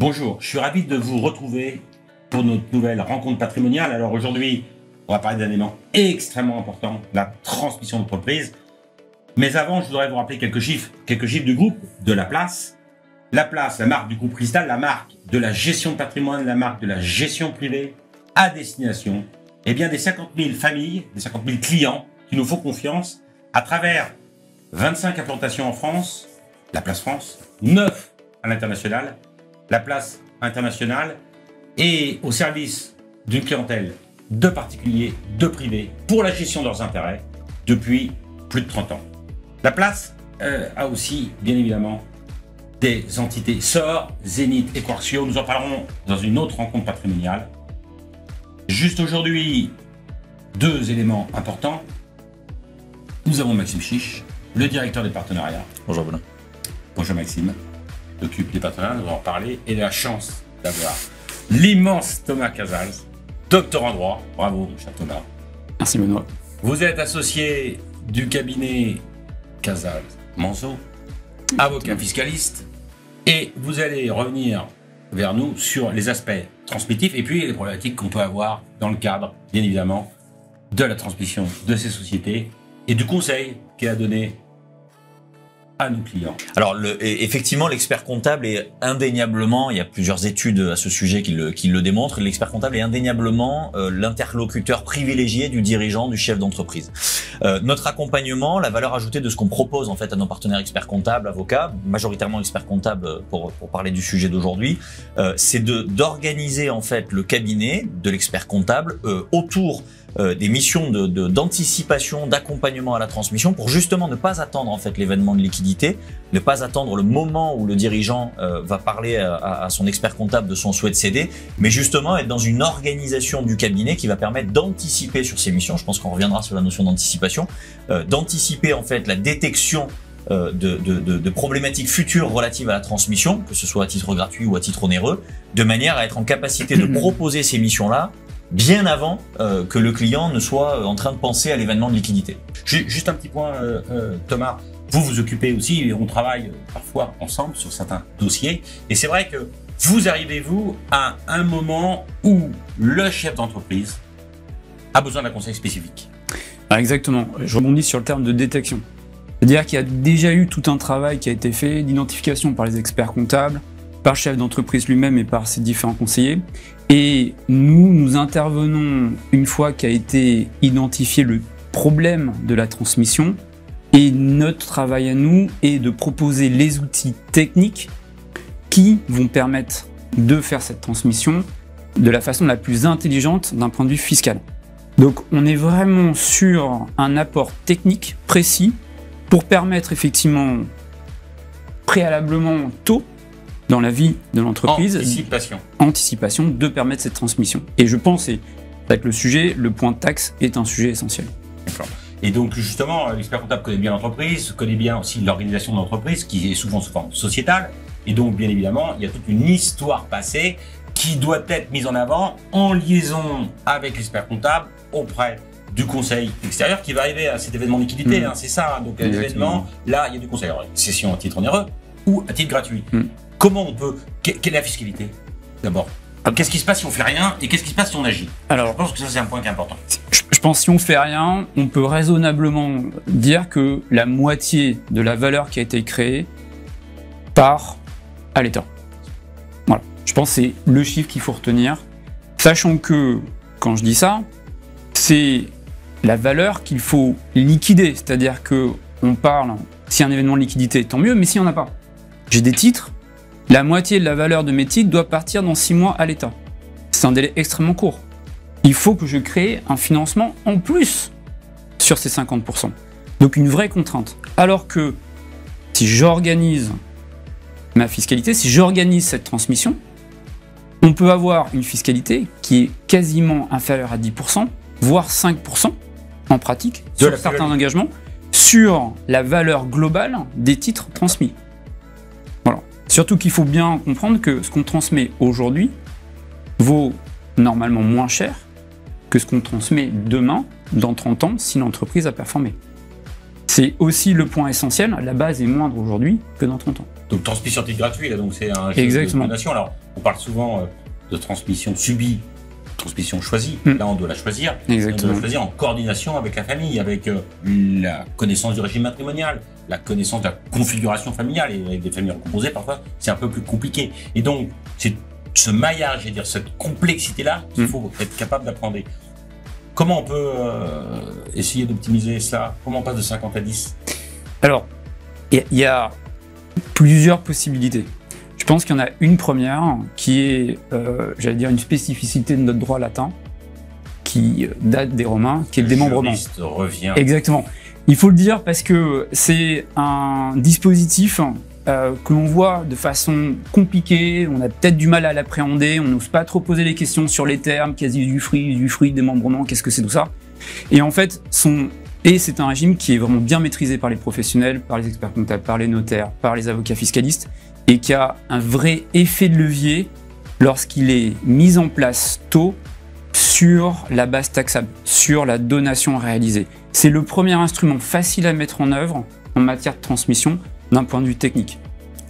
Bonjour, je suis ravi de vous retrouver pour notre nouvelle rencontre patrimoniale. Alors aujourd'hui, on va parler d'un élément extrêmement important, la transmission d'entreprise. Mais avant, je voudrais vous rappeler quelques chiffres du groupe de La Place. La Place, la marque du groupe Cristal, la marque de la gestion de patrimoine, la marque de la gestion privée à destination, eh bien des 50 000 familles, des 50 000 clients qui nous font confiance à travers 25 implantations en France, La Place France, 9 à l'international, La Place internationale et au service d'une clientèle de particuliers, de privés, pour la gestion de leurs intérêts depuis plus de 30 ans. La Place a aussi, bien évidemment, des entités SOR, Zénith et Quartio. Nous en parlerons dans une autre rencontre patrimoniale. Juste aujourd'hui, deux éléments importants. Nous avons Maxime Chiche, le directeur des partenariats. Bonjour Benoît. Bonjour Maxime. Occupe des partenariats, nous allons en parler. Et la chance d'avoir l'immense Thomas Casals, docteur en droit. Bravo, mon cher Thomas. Merci Benoît. Vous êtes associé du cabinet Casals Manceau, avocat fiscaliste, et vous allez revenir vers nous sur les aspects transmistifs et puis les problématiques qu'on peut avoir dans le cadre, bien évidemment, de la transmission de ces sociétés et du conseil qu'il a donné à nos clients. Alors effectivement, l'expert comptable est indéniablement, il y a plusieurs études à ce sujet qui le démontrent, l'expert comptable est indéniablement l'interlocuteur privilégié du dirigeant, du chef d'entreprise. Notre accompagnement, la valeur ajoutée de ce qu'on propose en fait à nos partenaires experts comptables, avocats, majoritairement experts comptables pour parler du sujet d'aujourd'hui, c'est d'organiser en fait le cabinet de l'expert comptable autour des missions d'anticipation, d'accompagnement à la transmission pour justement ne pas attendre en fait l'événement de liquidité, ne pas attendre le moment où le dirigeant va parler à son expert comptable de son souhait de céder, mais justement être dans une organisation du cabinet qui va permettre d'anticiper sur ces missions. Je pense qu'on reviendra sur la notion d'anticipation, d'anticiper en fait la détection de problématiques futures relatives à la transmission, que ce soit à titre gratuit ou à titre onéreux, de manière à être en capacité de proposer ces missions-là bien avant que le client ne soit en train de penser à l'événement de liquidité. Juste un petit point, Thomas. Vous vous occupez aussi, et on travaille parfois ensemble sur certains dossiers. Et c'est vrai que vous arrivez, vous, à un moment où le chef d'entreprise a besoin d'un conseil spécifique. Ah, exactement. Je rebondis sur le terme de détection. C'est-à-dire qu'il y a déjà eu tout un travail qui a été fait d'identification par les experts comptables, par le chef d'entreprise lui-même et par ses différents conseillers. Et nous intervenons une fois qu'a été identifié le problème de la transmission. Et notre travail à nous est de proposer les outils techniques qui vont permettre de faire cette transmission de la façon la plus intelligente d'un point de vue fiscal. Donc on est vraiment sur un apport technique précis pour permettre effectivement préalablement tôt dans la vie de l'entreprise, anticipation de permettre cette transmission. Et je pense, et avec le sujet, le point de taxe est un sujet essentiel. D'accord. Et donc justement, l'expert comptable connaît bien l'entreprise, connaît bien aussi l'organisation de l'entreprise, qui est souvent sous forme sociétale. Et donc, bien évidemment, il y a toute une histoire passée qui doit être mise en avant en liaison avec l'expert comptable auprès du conseil extérieur qui va arriver à cet événement de liquidité. C'est ça. Donc, à l'événement, là, il y a du conseil. Alors, une session à titre onéreux ou à titre gratuit. Comment on peut... Quelle est la fiscalité, d'abord? Qu'est-ce qui se passe si on fait rien et qu'est-ce qui se passe si on agit? Alors, je pense que ça, c'est un point qui est important. Je pense que si on fait rien, on peut raisonnablement dire que la moitié de la valeur qui a été créée part à l'État. Voilà. Je pense que c'est le chiffre qu'il faut retenir. Sachant que, quand je dis ça, c'est la valeur qu'il faut liquider. C'est-à-dire qu'on parle, s'il y a un événement de liquidité, tant mieux, mais s'il n'y en a pas. J'ai des titres. La moitié de la valeur de mes titres doit partir dans 6 mois à l'État. C'est un délai extrêmement court. Il faut que je crée un financement en plus sur ces 50%. Donc une vraie contrainte. Alors que si j'organise ma fiscalité, si j'organise cette transmission, on peut avoir une fiscalité qui est quasiment inférieure à 10%, voire 5% en pratique, sur certains engagements, sur la valeur globale des titres transmis. Voilà. Surtout qu'il faut bien comprendre que ce qu'on transmet aujourd'hui vaut normalement moins cher que ce qu'on transmet demain, dans 30 ans, si l'entreprise a performé. C'est aussi le point essentiel. La base est moindre aujourd'hui que dans 30 ans. Donc transmission titre gratuit, là, donc c'est un Exactement. de donation. Alors, on parle souvent de transmission subie, transmission choisie. Là, on doit la choisir. Exactement. On doit la choisir en coordination avec la famille, avec la connaissance du régime matrimonial, la connaissance de la configuration familiale. Et avec des familles recomposées, parfois, c'est un peu plus compliqué. Et donc, c'est ce maillage, dire cette complexité-là qu'il faut être capable d'appréhender. Comment on peut essayer d'optimiser cela? Comment on passe de 50 à 10? Alors, il y a plusieurs possibilités. Je pense qu'il y en a une première qui est, j'allais dire, une spécificité de notre droit latin qui date des Romains, qui est le démembrement. Juriste revient. Exactement. Il faut le dire parce que c'est un dispositif que l'on voit de façon compliquée, on a peut-être du mal à l'appréhender, on n'ose pas trop poser les questions sur les termes, quasi-usufruit, démembrement, qu'est-ce que c'est tout ça. Et en fait, c'est un régime qui est vraiment bien maîtrisé par les professionnels, par les experts comptables, par les notaires, par les avocats fiscalistes, et qui a un vrai effet de levier lorsqu'il est mis en place tôt sur la base taxable, sur la donation réalisée. C'est le premier instrument facile à mettre en œuvre en matière de transmission d'un point de vue technique.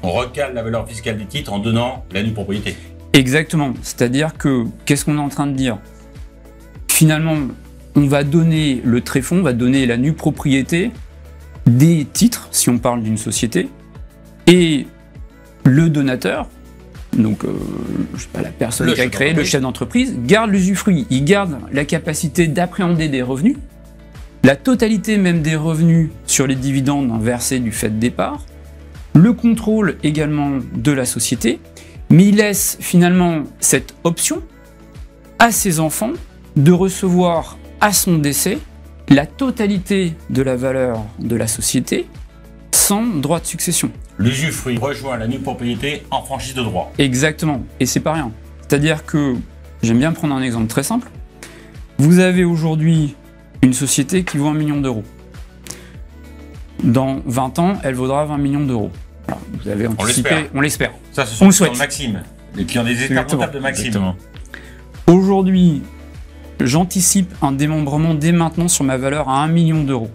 On recale la valeur fiscale des titres en donnant la nue propriété. Exactement. C'est-à-dire que, qu'est-ce qu'on est en train de dire? Finalement, on va donner le tréfonds, on va donner la nue propriété des titres, si on parle d'une société, et le donateur, donc je sais pas, la personne qui a créé, le chef d'entreprise, garde l'usufruit, il garde la capacité d'appréhender des revenus, la totalité même des revenus sur les dividendes versés du fait de départ, le contrôle également de la société, mais il laisse finalement cette option à ses enfants de recevoir à son décès la totalité de la valeur de la société sans droit de succession. L'usufruit rejoint la nue propriété en franchise de droit. Exactement, et c'est pas rien. C'est-à-dire que, j'aime bien prendre un exemple très simple, vous avez aujourd'hui une société qui vaut 1 million d'euros. Dans 20 ans, elle vaudra 20 millions d'euros. Alors, vous avez anticipé, on l'espère. Ça, ce sont les clients de Maxime, les clients des experts comptables de Maxime. Exactement. Aujourd'hui, j'anticipe un démembrement dès maintenant sur ma valeur à 1 million d'euros.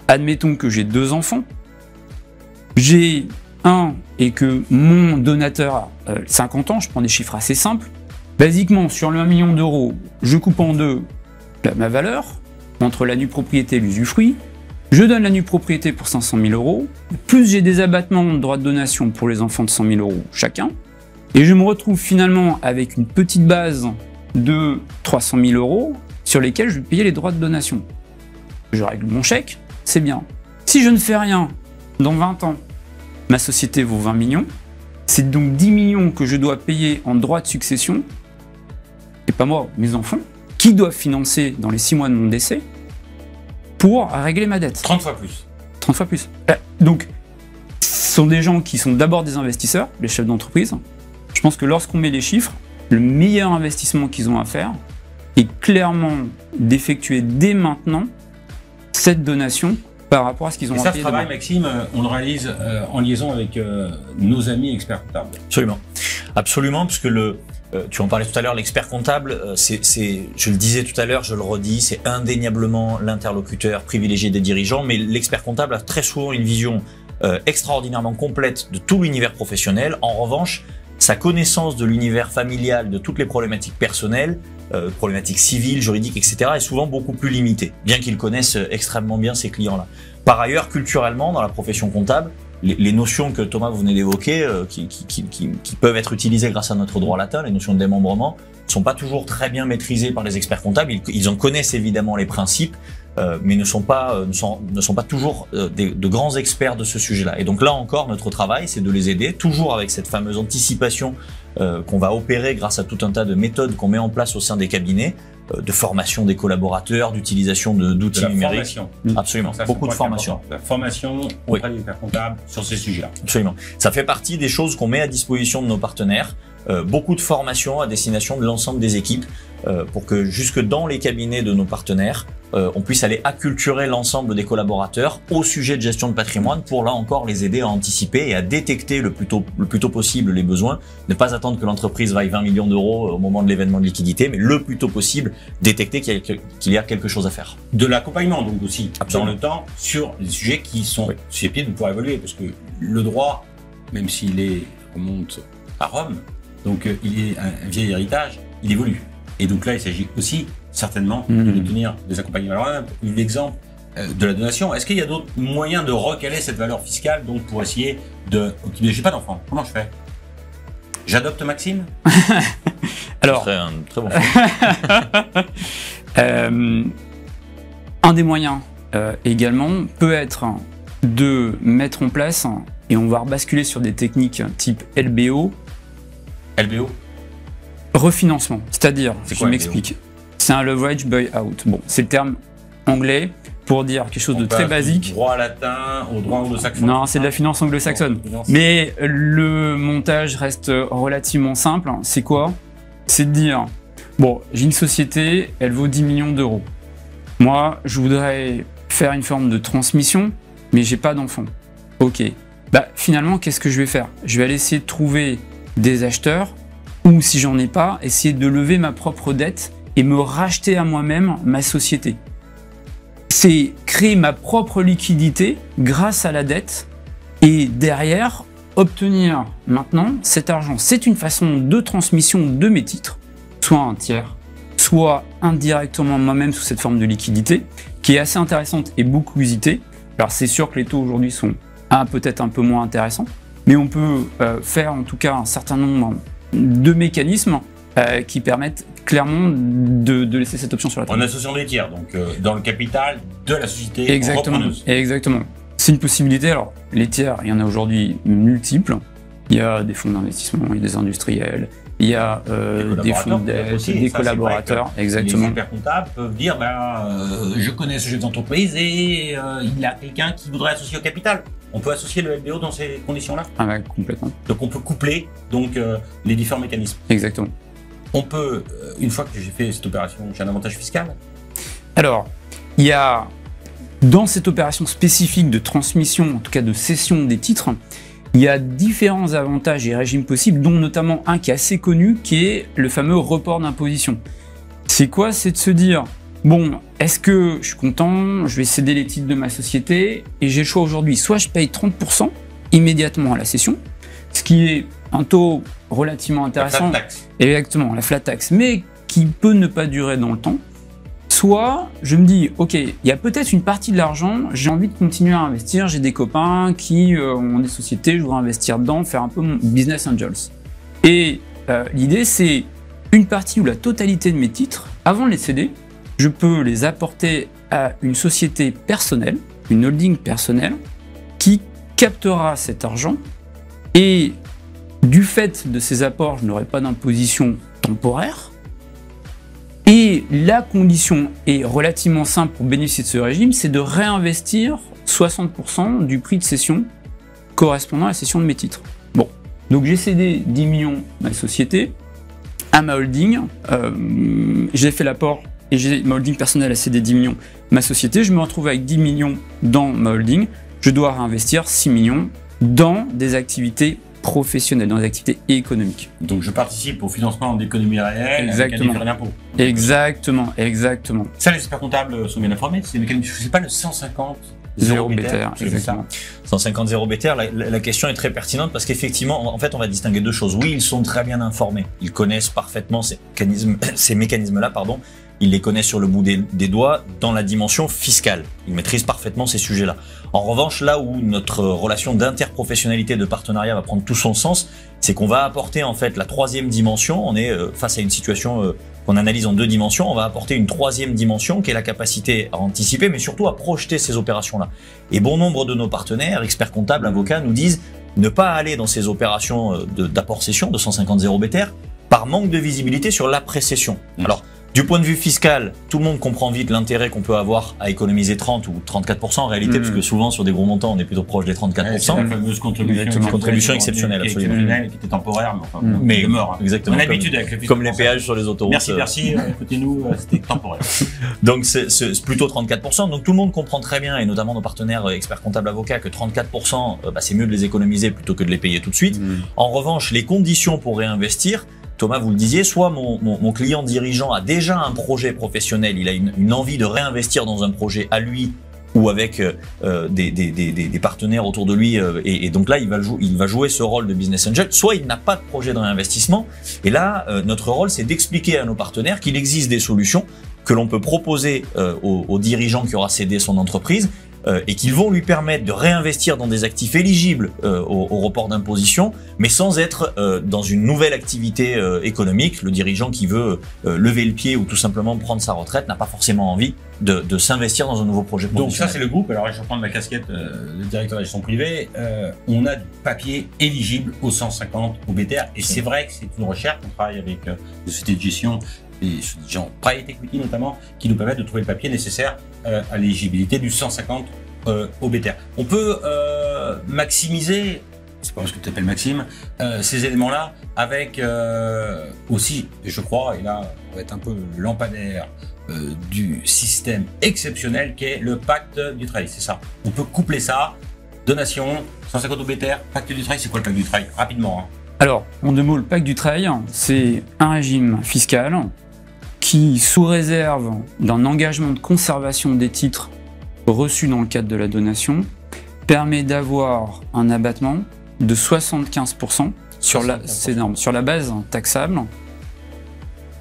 Admettons que j'ai 2 enfants. J'ai un et que mon donateur a 50 ans, je prends des chiffres assez simples. Basiquement, sur le 1 million d'euros, je coupe en deux ma valeur entre la nue propriété et l'usufruit. Je donne la nue propriété pour 500 000 euros, plus j'ai des abattements de droits de donation pour les enfants de 100 000 euros chacun, et je me retrouve finalement avec une petite base de 300 000 euros sur lesquels je vais payer les droits de donation. Je règle mon chèque, c'est bien. Si je ne fais rien, dans 20 ans, ma société vaut 20 millions, c'est donc 10 millions que je dois payer en droits de succession, et pas moi, mes enfants, qui doivent financer dans les 6 mois de mon décès pour régler ma dette. 30 fois plus. 30 fois plus. Donc, ce sont des gens qui sont d'abord des investisseurs, les chefs d'entreprise. Je pense que lorsqu'on met les chiffres, le meilleur investissement qu'ils ont à faire est clairement d'effectuer dès maintenant cette donation par rapport à ce qu'ils ont à payer. Et ça, ce travail, Maxime, on le réalise en liaison avec nos amis experts comptables. Absolument. Absolument, puisque tu en parlais tout à l'heure, l'expert comptable, je le disais tout à l'heure, je le redis, c'est indéniablement l'interlocuteur privilégié des dirigeants, mais l'expert comptable a très souvent une vision extraordinairement complète de tout l'univers professionnel. En revanche, sa connaissance de l'univers familial, de toutes les problématiques personnelles, problématiques civiles, juridiques, etc., est souvent beaucoup plus limitée, bien qu'il connaisse extrêmement bien ces clients-là. Par ailleurs, culturellement, dans la profession comptable, les notions que Thomas vous venez d'évoquer, qui peuvent être utilisées grâce à notre droit latin, les notions de démembrement, ne sont pas toujours très bien maîtrisées par les experts comptables. Ils en connaissent évidemment les principes, mais ne sont pas toujours de grands experts de ce sujet-là. Et donc là encore, notre travail, c'est de les aider, toujours avec cette fameuse anticipation qu'on va opérer grâce à tout un tas de méthodes qu'on met en place au sein des cabinets, de formation des collaborateurs, d'utilisation d'outils numériques. Formation. Absolument, ça, beaucoup de formation. La formation auprès des experts comptables sur ces sujets-là. Absolument. Ça fait partie des choses qu'on met à disposition de nos partenaires. Beaucoup de formations à destination de l'ensemble des équipes pour que jusque dans les cabinets de nos partenaires, on puisse aller acculturer l'ensemble des collaborateurs au sujet de gestion de patrimoine pour là encore les aider à anticiper et à détecter le plus tôt possible les besoins. Ne pas attendre que l'entreprise vaille 20 millions d'euros au moment de l'événement de liquidité, mais le plus tôt possible détecter qu'il y a quelque chose à faire. De l'accompagnement donc aussi Absolument. dans le temps sur des sujets qui sont susceptibles de pouvoir évoluer parce que le droit, même s'il remonte à Rome, donc il est un vieil héritage, il évolue. Et donc là, il s'agit aussi certainement de tenir des accompagnements. Alors, un exemple de la donation, est-ce qu'il y a d'autres moyens de recaler cette valeur fiscale donc pour essayer de optimiser? J'ai pas d'enfant, comment je fais? J'adopte Maxime? Alors, ce serait un très bon choix. Un des moyens également peut être de mettre en place, et on va rebasculer sur des techniques type LBO. LBO? Refinancement, c'est-à-dire, je quoi, m'explique, c'est un leverage buyout. Bon, c'est le terme anglais pour dire quelque chose de très basique. Du droit latin au droit anglo-saxon? Non, c'est de la finance anglo-saxonne. Mais le montage reste relativement simple. C'est quoi? C'est de dire, bon, j'ai une société, elle vaut 10 millions d'euros. Moi, je voudrais faire une forme de transmission, mais j'ai pas d'enfant. Ok. Bah, finalement, qu'est-ce que je vais faire? Je vais aller essayer de trouver des acheteurs, ou si j'en ai pas, essayer de lever ma propre dette et me racheter à moi-même ma société. C'est créer ma propre liquidité grâce à la dette et derrière obtenir maintenant cet argent. C'est une façon de transmission de mes titres, soit à un tiers, soit indirectement moi-même sous cette forme de liquidité, qui est assez intéressante et beaucoup usitée. Alors c'est sûr que les taux aujourd'hui sont peut-être un peu moins intéressants, mais on peut faire en tout cas un certain nombre de mécanismes qui permettent clairement de laisser cette option sur la table. En associant des tiers, donc dans le capital de la société repreneuse. Exactement. C'est une possibilité. Alors, les tiers, il y en a aujourd'hui multiples. Il y a des fonds d'investissement, il y a des industriels, il y a des fonds de dette, des collaborateurs. Exactement. Les experts comptables peuvent dire je connais ce jeu d'entreprise et il y a quelqu'un qui voudrait associer au capital. On peut associer le LBO dans ces conditions-là? Ah ouais, complètement. Donc on peut coupler les différents mécanismes. Exactement. On peut, une fois que j'ai fait cette opération, j'ai un avantage fiscal? Alors, il y a, dans cette opération spécifique de transmission, en tout cas de cession des titres, il y a différents avantages et régimes possibles, dont notamment un qui est assez connu, qui est le fameux report d'imposition. C'est quoi? C'est de se dire, bon, est-ce que je suis content, je vais céder les titres de ma société, et j'ai le choix aujourd'hui, soit je paye 30% immédiatement à la cession, ce qui est un taux relativement intéressant. La flat tax. Exactement, la flat tax, mais qui peut ne pas durer dans le temps. Soit je me dis, ok, il y a peut-être une partie de l'argent, j'ai envie de continuer à investir, j'ai des copains qui ont des sociétés, je voudrais investir dedans, faire un peu mon business angels. Et l'idée, c'est une partie ou la totalité de mes titres, avant de les céder, je peux les apporter à une société personnelle, une holding personnelle, qui captera cet argent et du fait de ces apports, je n'aurai pas d'imposition temporaire. Et la condition est relativement simple pour bénéficier de ce régime, c'est de réinvestir 60% du prix de cession correspondant à la cession de mes titres. Bon, donc j'ai cédé 10 millions à ma société, à ma holding, j'ai fait l'apport et ma holding personnelle a cédé 10 millions à ma société, je me retrouve avec 10 millions dans ma holding, je dois réinvestir 6 millions dans des activités professionnelles, dans des activités économiques. Donc je participe au financement d'économies réelles avec un différé d'impôt. Exactement, exactement. Ça, les experts comptables sont bien informés, c'est le mécanisme, je sais pas, le 150 0 BTR, exactement. 150 0 BTR, la question est très pertinente parce qu'effectivement, en fait, on va distinguer deux choses. Oui, ils sont très bien informés. Ils connaissent parfaitement ces mécanismes-là, pardon. Ils les connaissent sur le bout des doigts dans la dimension fiscale. Ils maîtrisent parfaitement ces sujets-là. En revanche, là où notre relation d'interprofessionnalité, de partenariat va prendre tout son sens, c'est qu'on va apporter en fait la troisième dimension. On est face à une situation qu'on analyse en deux dimensions. On va apporter une troisième dimension qui est la capacité à anticiper, mais surtout à projeter ces opérations-là. Et bon nombre de nos partenaires, experts comptables, avocats, nous disent ne pas aller dans ces opérations d'apport-cession de 150 0 BTR par manque de visibilité sur l'après-cession. Alors, Du point de vue fiscal, tout le monde comprend vite l'intérêt qu'on peut avoir à économiser 30 ou 34% en réalité, parce que souvent sur des gros montants, on est plutôt proche des 34%. C'est la fameuse contribution exceptionnelle, absolument. Qui était temporaire, mais enfin, mais c'est mort. Exactement. On a l'habitude avec le comme les péages sur les autoroutes. Merci, écoutez-nous, c'était temporaire. Donc c'est plutôt 34%. Donc tout le monde comprend très bien, et notamment nos partenaires experts comptables avocats, que 34%, c'est mieux de les économiser plutôt que de les payer tout de suite. En revanche, les conditions pour réinvestir, Thomas, vous le disiez, soit mon client dirigeant a déjà un projet professionnel, il a une envie de réinvestir dans un projet à lui ou avec des partenaires autour de lui, et donc là il va jouer ce rôle de business angel, soit il n'a pas de projet de réinvestissement, et là notre rôle c'est d'expliquer à nos partenaires qu'il existe des solutions que l'on peut proposer au dirigeant qui aura cédé son entreprise, et qu'ils vont lui permettre de réinvestir dans des actifs éligibles au report d'imposition, mais sans être dans une nouvelle activité économique. Le dirigeant qui veut lever le pied ou tout simplement prendre sa retraite n'a pas forcément envie de s'investir dans un nouveau projet professionnel. Donc ça c'est le groupe. Alors je vais prendre ma casquette de directeur de gestion privée. On a du papier éligible aux 150 OBTR, et c'est vrai que c'est une recherche. On travaille avec des sociétés de gestion, des gens private equity notamment, qui nous permettent de trouver le papier nécessaire à l'éligibilité du 150 OBTR. On peut maximiser, c'est pas ce que tu appelles Maxime, ces éléments-là avec aussi, je crois, et là on va être un peu lampadaire du système exceptionnel qu'est le pacte du travail, c'est ça. On peut coupler ça, donation, 150 OBTR, pacte du travail, c'est quoi le pacte du travail? Rapidement. Hein. Alors, en deux mots, le pacte du travail, c'est un régime fiscal qui, sous réserve d'un engagement de conservation des titres reçus dans le cadre de la donation, permet d'avoir un abattement de 75% sur la base taxable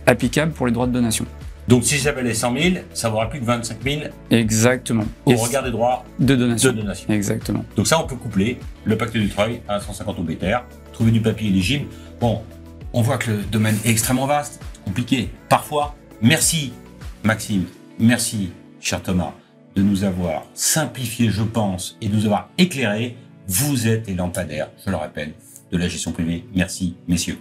applicable pour les droits de donation. Donc si j'avais les 100 000, ça vaudra plus que 25 000 Exactement. Au regard des droits de donation. Exactement. Donc ça, on peut coupler le pacte du travail à 150 OBTR, trouver du papier éligible. Bon, on voit que le domaine est extrêmement vaste, compliqué, parfois. Merci Maxime, merci cher Thomas, de nous avoir simplifié, je pense, et de nous avoir éclairé. Vous êtes les lampadaires, je le rappelle, de la gestion privée. Merci messieurs.